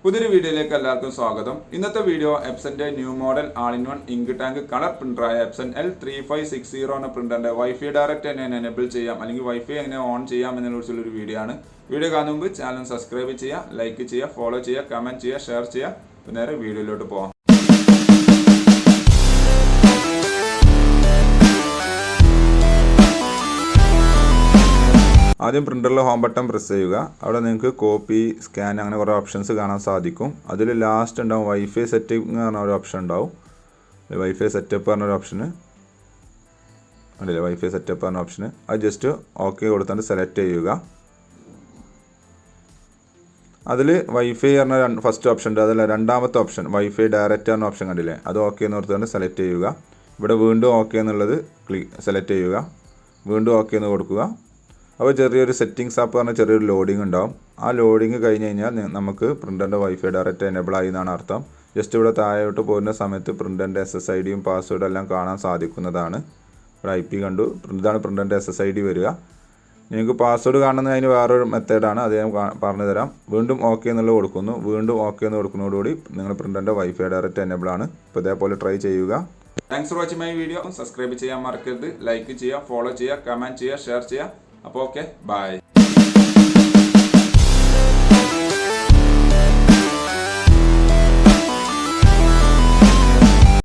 പുതിയൊരു വീഡിയോയിലേക്ക് എല്ലാവർക്കും സ്വാഗതം. ഇന്നത്തെ വീഡിയോ എപ്സന്റെ new model all in one ink tank colour പ്രിന്ററായ എപ്സൺ L3560 എന്ന പ്രിന്ററിന്റെ വൈഫൈ ഡയറക്റ്റ് എങ്ങനെ എനേബിൾ ചെയ്യാം അല്ലെങ്കിൽ വൈഫൈ എങ്ങനെ ഓൺ ചെയ്യാം എന്നതിനെക്കുറിച്ചുള്ള ഒരു വീഡിയോ ആണ്. വീഡിയോ കാണുന്ന മുമ്പ് ചാനൽ സബ്സ്ക്രൈബ് ചെയ്യുക, ലൈക്ക് ചെയ്യുക, ഫോളോ ചെയ്യുക, കമന്റ് ചെയ്യുക, ഷെയർ ചെയ്യുക. അപ്പോൾ നേരെ വീഡിയോയിലോട്ട് പോകാം. ആദ്യം പ്രിൻ്ററിൽ ഹോം ബട്ടൺ പ്രസ് ചെയ്യുക. അവിടെ നിങ്ങൾക്ക് കോപ്പി, സ്കാൻ അങ്ങനെ കുറേ ഓപ്ഷൻസ് കാണാൻ സാധിക്കും. അതിൽ ലാസ്റ്റ് ഉണ്ടാവും വൈഫൈ സെറ്റിംഗ് എന്ന് പറഞ്ഞ ഒരു ഓപ്ഷൻ ഉണ്ടാവും. വൈഫൈ സെറ്റപ്പ് പറഞ്ഞൊരു ഓപ്ഷന് അല്ലേ, വൈഫൈ സെറ്റപ്പ് പറഞ്ഞ ഓപ്ഷന് അത് ജസ്റ്റ് ഓക്കെ കൊടുത്തുകൊണ്ട് സെലക്ട് ചെയ്യുക. അതിൽ വൈഫൈ പറഞ്ഞ ഫസ്റ്റ് ഓപ്ഷൻ ഉണ്ട്, അതല്ല രണ്ടാമത്തെ ഓപ്ഷൻ വൈഫൈ ഡയറക്റ്റ് പറഞ്ഞ ഓപ്ഷൻ കണ്ടില്ലേ, അത് ഓക്കെ എന്ന് കൊടുത്തുകൊണ്ട് സെലക്ട് ചെയ്യുക. ഇവിടെ വീണ്ടും ഓക്കെ എന്നുള്ളത് സെലക്ട് ചെയ്യുക, വീണ്ടും ഓക്കെ എന്ന് കൊടുക്കുക. അപ്പോൾ ചെറിയൊരു സെറ്റിംഗ്സ് ആപ്പ് പറഞ്ഞാൽ ചെറിയൊരു ലോഡിങ് ഉണ്ടാവും. ആ ലോഡിങ് കഴിഞ്ഞ് കഴിഞ്ഞാൽ നമുക്ക് പ്രിൻ്ററിൻ്റെ വൈഫൈ ഡയറക്റ്റ് എനേബിൾ ആയി എന്നാണ് അർത്ഥം. ജസ്റ്റ് ഇവിടെ താഴോട്ട് പോകുന്ന സമയത്ത് പ്രിൻ്ററിൻ്റെ SSIDയും പാസ്വേഡും എല്ലാം കാണാൻ സാധിക്കുന്നതാണ്. ഇവിടെ IP കണ്ടു, ഇതാണ് പ്രിൻ്ററിൻ്റെ SSID വരിക. നിങ്ങൾക്ക് പാസ്വേഡ് കാണുന്നതിന് വേറൊരു മെത്തേഡാണ്, അത് ഞാൻ പറഞ്ഞു തരാം. വീണ്ടും ഓക്കെ എന്നുള്ളത് കൊടുക്കുന്നു, വീണ്ടും ഓക്കെ എന്ന് കൊടുക്കുന്നതോടുകൂടി നിങ്ങൾ പ്രിൻ്ററിൻ്റെ വൈഫൈ ഡയറക്റ്റ് എനേബിൾ ആണ്. അപ്പോൾ ഇതേപോലെ ട്രൈ ചെയ്യുക. Thanks for watching my video. Subscribe ചെയ്യാൻ മറക്കരുത്, ലൈക്ക് ചെയ്യുക, ഫോളോ ചെയ്യുക, കമൻറ്റ് ചെയ്യുക, ഷെയർ ചെയ്യുക. അപ്പോൾ ഓക്കെ, ബൈ.